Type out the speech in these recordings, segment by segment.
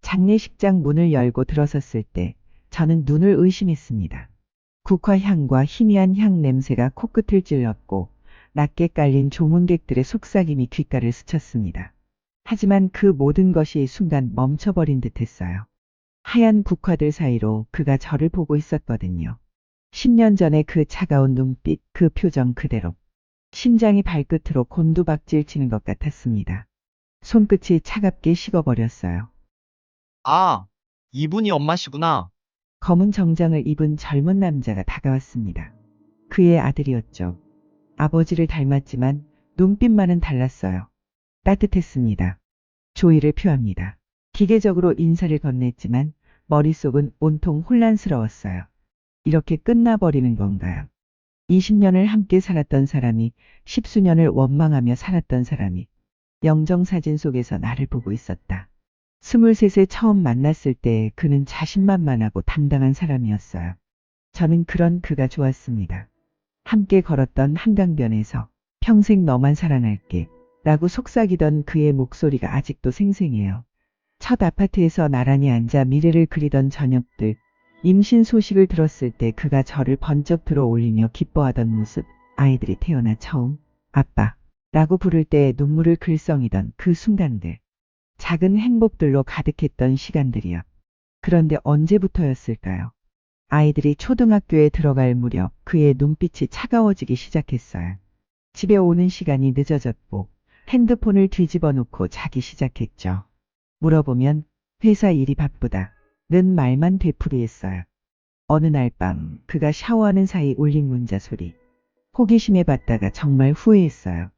장례식장 문을 열고 들어섰을 때 저는 눈을 의심했습니다. 국화 향과 희미한 향 냄새가 코끝을 찔렀고 낮게 깔린 조문객들의 속삭임이 귓가를 스쳤습니다. 하지만 그 모든 것이 순간 멈춰버린 듯했어요. 하얀 국화들 사이로 그가 저를 보고 있었거든요. 10년 전의 그 차가운 눈빛, 그 표정 그대로. 심장이 발끝으로 곤두박질 치는 것 같았습니다. 손끝이 차갑게 식어버렸어요. 아, 이분이 엄마시구나. 검은 정장을 입은 젊은 남자가 다가왔습니다. 그의 아들이었죠. 아버지를 닮았지만 눈빛만은 달랐어요. 따뜻했습니다. 조의를 표합니다. 기계적으로 인사를 건넸지만 머릿속은 온통 혼란스러웠어요. 이렇게 끝나버리는 건가요? 20년을 함께 살았던 사람이, 10수년을 원망하며 살았던 사람이 영정사진 속에서 나를 보고 있었다. 23세 처음 만났을 때 그는 자신만만하고 당당한 사람이었어요. 저는 그런 그가 좋았습니다. 함께 걸었던 한강변에서 평생 너만 사랑할게 라고 속삭이던 그의 목소리가 아직도 생생해요. 첫 아파트에서 나란히 앉아 미래를 그리던 저녁들, 임신 소식을 들었을 때 그가 저를 번쩍 들어 올리며 기뻐하던 모습, 아이들이 태어나 처음 아빠 라고 부를 때 눈물을 글썽이던 그 순간들, 작은 행복들로 가득했던 시간들이요. 그런데 언제부터였을까요? 아이들이 초등학교에 들어갈 무렵 그의 눈빛이 차가워지기 시작했어요. 집에 오는 시간이 늦어졌고 핸드폰을 뒤집어 놓고 자기 시작했죠. 물어보면 회사 일이 바쁘다 는 말만 되풀이했어요. 어느 날 밤 그가 샤워하는 사이 울린 문자 소리. 호기심에 받다가 정말 후회했어요.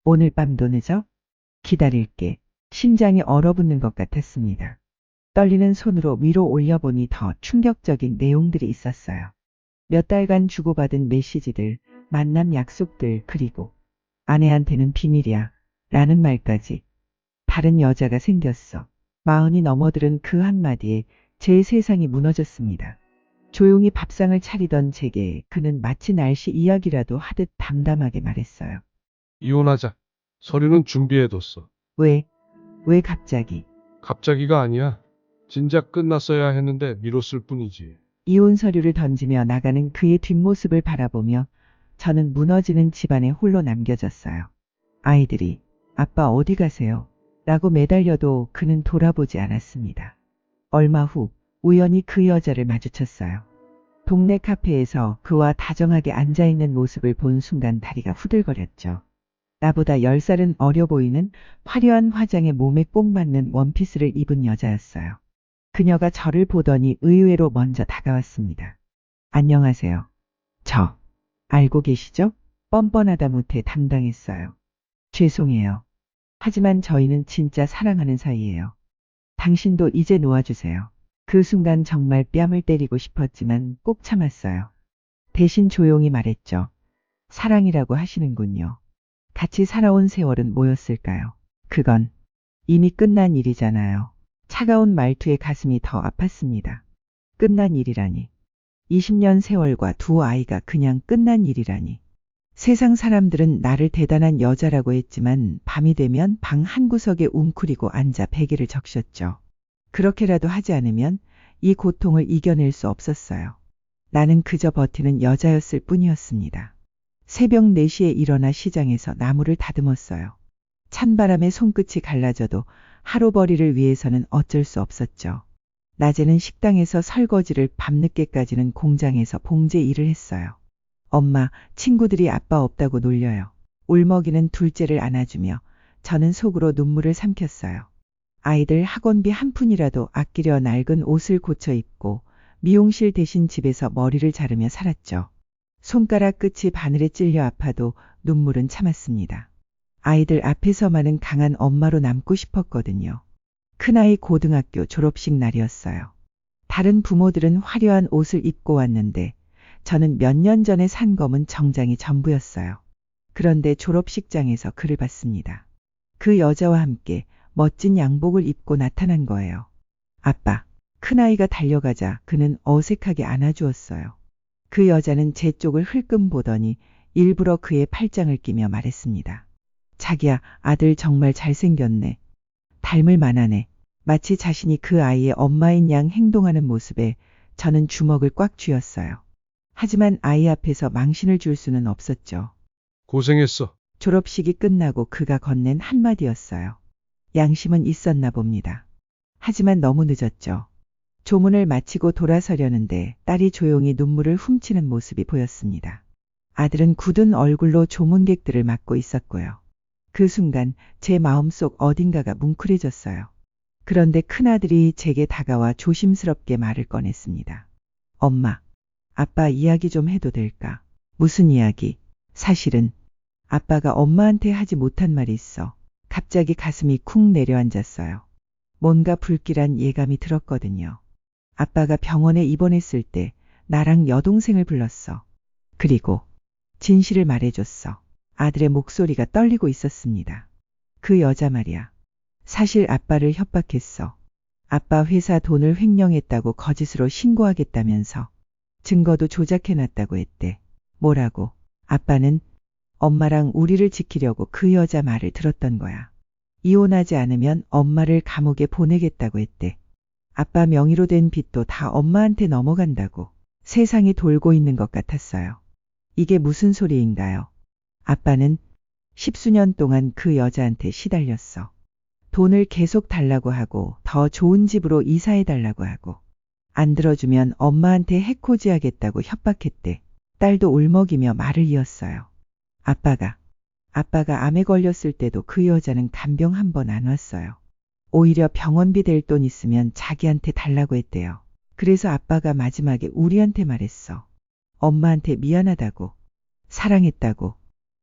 오늘 밤도 늦어? 기다릴게. 심장이 얼어붙는 것 같았습니다. 떨리는 손으로 위로 올려보니 더 충격적인 내용들이 있었어요. 몇 달간 주고받은 메시지들, 만남 약속들, 그리고 아내한테는 비밀이야 라는 말까지. 다른 여자가 생겼어. 40이 넘어들은 그 한마디에 제 세상이 무너졌습니다. 조용히 밥상을 차리던 제게 그는 마치 날씨 이야기라도 하듯 담담하게 말했어요. 이혼하자. 서류는 준비해뒀어. 왜? 왜 갑자기? 갑자기가 아니야. 진작 끝났어야 했는데 미뤘을 뿐이지. 이혼 서류를 던지며 나가는 그의 뒷모습을 바라보며 저는 무너지는 집안에 홀로 남겨졌어요. 아이들이 아빠 어디 가세요? 라고 매달려도 그는 돌아보지 않았습니다. 얼마 후 우연히 그 여자를 마주쳤어요. 동네 카페에서 그와 다정하게 앉아있는 모습을 본 순간 다리가 후들거렸죠. 나보다 10살은 어려 보이는 화려한 화장에 몸에 꼭 맞는 원피스를 입은 여자였어요. 그녀가 저를 보더니 의외로 먼저 다가왔습니다. 안녕하세요. 저 알고 계시죠? 뻔뻔하다 못해 당당했어요. 죄송해요. 하지만 저희는 진짜 사랑하는 사이예요. 당신도 이제 놓아주세요. 그 순간 정말 뺨을 때리고 싶었지만 꼭 참았어요. 대신 조용히 말했죠. 사랑이라고 하시는군요. 같이 살아온 세월은 뭐였을까요? 그건 이미 끝난 일이잖아요. 차가운 말투에 가슴이 더 아팠습니다. 끝난 일이라니. 20년 세월과 두 아이가 그냥 끝난 일이라니. 세상 사람들은 나를 대단한 여자라고 했지만 밤이 되면 방 한구석에 웅크리고 앉아 베개를 적셨죠. 그렇게라도 하지 않으면 이 고통을 이겨낼 수 없었어요. 나는 그저 버티는 여자였을 뿐이었습니다. 새벽 4시에 일어나 시장에서 나무를 다듬었어요. 찬바람에 손끝이 갈라져도 하루벌이를 위해서는 어쩔 수 없었죠. 낮에는 식당에서 설거지를 밤늦게까지는 공장에서 봉제 일을 했어요. 엄마, 친구들이 아빠 없다고 놀려요. 울먹이는 둘째를 안아주며 저는 속으로 눈물을 삼켰어요. 아이들 학원비 한 푼이라도 아끼려 낡은 옷을 고쳐 입고 미용실 대신 집에서 머리를 자르며 살았죠. 손가락 끝이 바늘에 찔려 아파도 눈물은 참았습니다. 아이들 앞에서만은 강한 엄마로 남고 싶었거든요. 큰아이 고등학교 졸업식 날이었어요. 다른 부모들은 화려한 옷을 입고 왔는데 저는 몇 년 전에 산 검은 정장이 전부였어요. 그런데 졸업식장에서 그를 봤습니다. 그 여자와 함께 멋진 양복을 입고 나타난 거예요. 아빠, 큰아이가 달려가자 그는 어색하게 안아주었어요. 그 여자는 제 쪽을 흘끔 보더니 일부러 그의 팔짱을 끼며 말했습니다. 자기야, 아들 정말 잘생겼네. 닮을 만하네. 마치 자신이 그 아이의 엄마인 양 행동하는 모습에 저는 주먹을 꽉 쥐었어요. 하지만 아이 앞에서 망신을 줄 수는 없었죠. 고생했어. 졸업식이 끝나고 그가 건넨 한마디였어요. 양심은 있었나 봅니다. 하지만 너무 늦었죠. 조문을 마치고 돌아서려는데 딸이 조용히 눈물을 훔치는 모습이 보였습니다. 아들은 굳은 얼굴로 조문객들을 맞고 있었고요. 그 순간 제 마음속 어딘가가 뭉클해졌어요. 그런데 큰아들이 제게 다가와 조심스럽게 말을 꺼냈습니다. 엄마, 아빠 이야기 좀 해도 될까? 무슨 이야기? 사실은 아빠가 엄마한테 하지 못한 말이 있어. 갑자기 가슴이 쿵 내려앉았어요. 뭔가 불길한 예감이 들었거든요. 아빠가 병원에 입원했을 때 나랑 여동생을 불렀어. 그리고 진실을 말해줬어. 아들의 목소리가 떨리고 있었습니다. 그 여자 말이야. 사실 아빠를 협박했어. 아빠 회사 돈을 횡령했다고 거짓으로 신고하겠다면서 증거도 조작해놨다고 했대. 뭐라고? 아빠는 엄마랑 우리를 지키려고 그 여자 말을 들었던 거야. 이혼하지 않으면 엄마를 감옥에 보내겠다고 했대. 아빠 명의로 된 빚도 다 엄마한테 넘어간다고. 세상이 돌고 있는 것 같았어요. 이게 무슨 소리인가요? 아빠는 10수년 동안 그 여자한테 시달렸어. 돈을 계속 달라고 하고 더 좋은 집으로 이사해달라고 하고 안 들어주면 엄마한테 해코지하겠다고 협박했대. 딸도 울먹이며 말을 이었어요. 아빠가 암에 걸렸을 때도 그 여자는 간병 한 번 안 왔어요. 오히려 병원비 될 돈 있으면 자기한테 달라고 했대요. 그래서 아빠가 마지막에 우리한테 말했어. 엄마한테 미안하다고, 사랑했다고.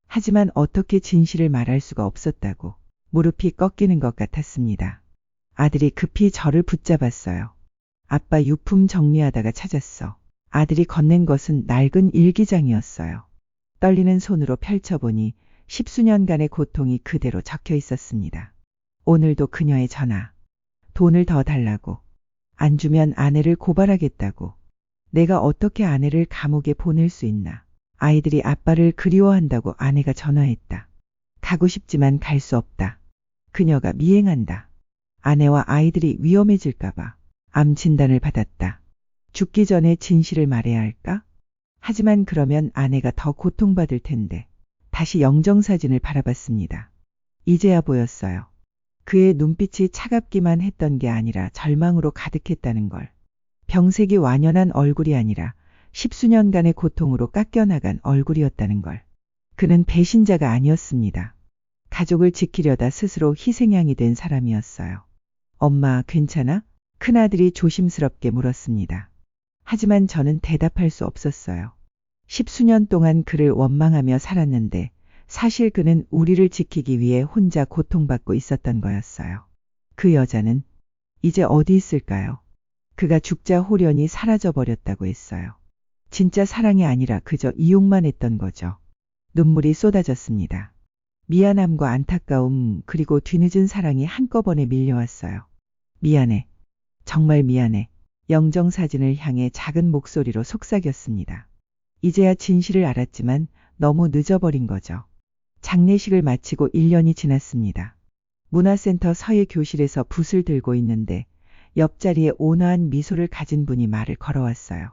하지만 어떻게 진실을 말할 수가 없었다고. 무릎이 꺾이는 것 같았습니다. 아들이 급히 저를 붙잡았어요. 아빠 유품 정리하다가 찾았어. 아들이 건넨 것은 낡은 일기장이었어요. 떨리는 손으로 펼쳐보니 10수년간의 고통이 그대로 적혀 있었습니다. 오늘도 그녀의 전화. 돈을 더 달라고. 안 주면 아내를 고발하겠다고. 내가 어떻게 아내를 감옥에 보낼 수 있나. 아이들이 아빠를 그리워한다고 아내가 전화했다. 가고 싶지만 갈 수 없다. 그녀가 미행한다. 아내와 아이들이 위험해질까봐 암 진단을 받았다. 죽기 전에 진실을 말해야 할까? 하지만 그러면 아내가 더 고통받을 텐데. 다시 영정사진을 바라봤습니다. 이제야 보였어요. 그의 눈빛이 차갑기만 했던 게 아니라 절망으로 가득했다는 걸. 병색이 완연한 얼굴이 아니라 10수년간의 고통으로 깎여나간 얼굴이었다는 걸. 그는 배신자가 아니었습니다. 가족을 지키려다 스스로 희생양이 된 사람이었어요. 엄마, 괜찮아? 큰아들이 조심스럽게 물었습니다. 하지만 저는 대답할 수 없었어요. 10수년 동안 그를 원망하며 살았는데 사실 그는 우리를 지키기 위해 혼자 고통받고 있었던 거였어요. 그 여자는 이제 어디 있을까요? 그가 죽자 홀연히 사라져버렸다고 했어요. 진짜 사랑이 아니라 그저 이용만 했던 거죠. 눈물이 쏟아졌습니다. 미안함과 안타까움 그리고 뒤늦은 사랑이 한꺼번에 밀려왔어요. 미안해. 정말 미안해. 영정사진을 향해 작은 목소리로 속삭였습니다. 이제야 진실을 알았지만 너무 늦어버린 거죠. 장례식을 마치고 1년이 지났습니다. 문화센터 서예 교실에서 붓을 들고 있는데 옆자리에 온화한 미소를 가진 분이 말을 걸어왔어요.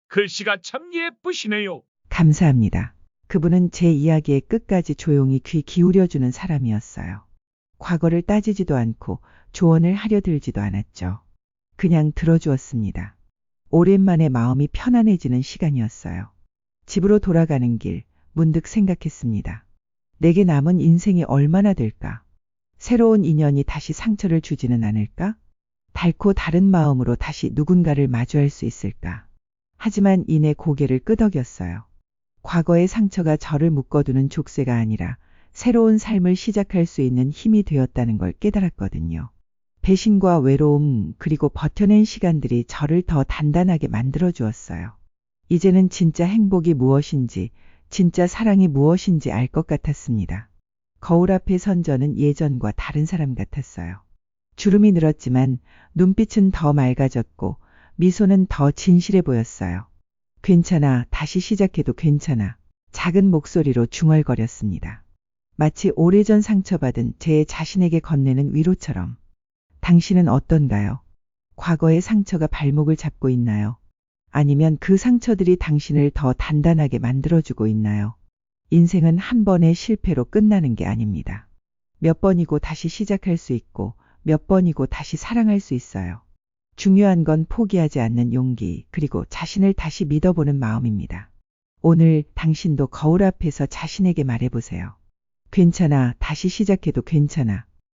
글씨가 참 예쁘시네요. 감사합니다. 그분은 제 이야기에 끝까지 조용히 귀 기울여주는 사람이었어요. 과거를 따지지도 않고 조언을 하려 들지도 않았죠. 그냥 들어주었습니다. 오랜만에 마음이 편안해지는 시간이었어요. 집으로 돌아가는 길 문득 생각했습니다. 내게 남은 인생이 얼마나 될까? 새로운 인연이 다시 상처를 주지는 않을까? 닳고 다른 마음으로 다시 누군가를 마주할 수 있을까? 하지만 이내 고개를 끄덕였어요. 과거의 상처가 저를 묶어두는 족쇄가 아니라 새로운 삶을 시작할 수 있는 힘이 되었다는 걸 깨달았거든요. 배신과 외로움 그리고 버텨낸 시간들이 저를 더 단단하게 만들어 주었어요. 이제는 진짜 행복이 무엇인지, 진짜 사랑이 무엇인지 알 것 같았습니다. 거울 앞에 선 저는 예전과 다른 사람 같았어요. 주름이 늘었지만 눈빛은 더 맑아졌고 미소는 더 진실해 보였어요. 괜찮아, 다시 시작해도 괜찮아. 작은 목소리로 중얼거렸습니다. 마치 오래전 상처받은 제 자신에게 건네는 위로처럼. 당신은 어떤가요? 과거의 상처가 발목을 잡고 있나요? 아니면 그 상처들이 당신을 더 단단하게 만들어주고 있나요? 인생은 한 번의 실패로 끝나는 게 아닙니다. 몇 번이고 다시 시작할 수 있고 몇 번이고 다시 사랑할 수 있어요. 중요한 건 포기하지 않는 용기, 그리고 자신을 다시 믿어보는 마음입니다. 오늘 당신도 거울 앞에서 자신에게 말해보세요. 괜찮아, 다시 시작해도 괜찮아.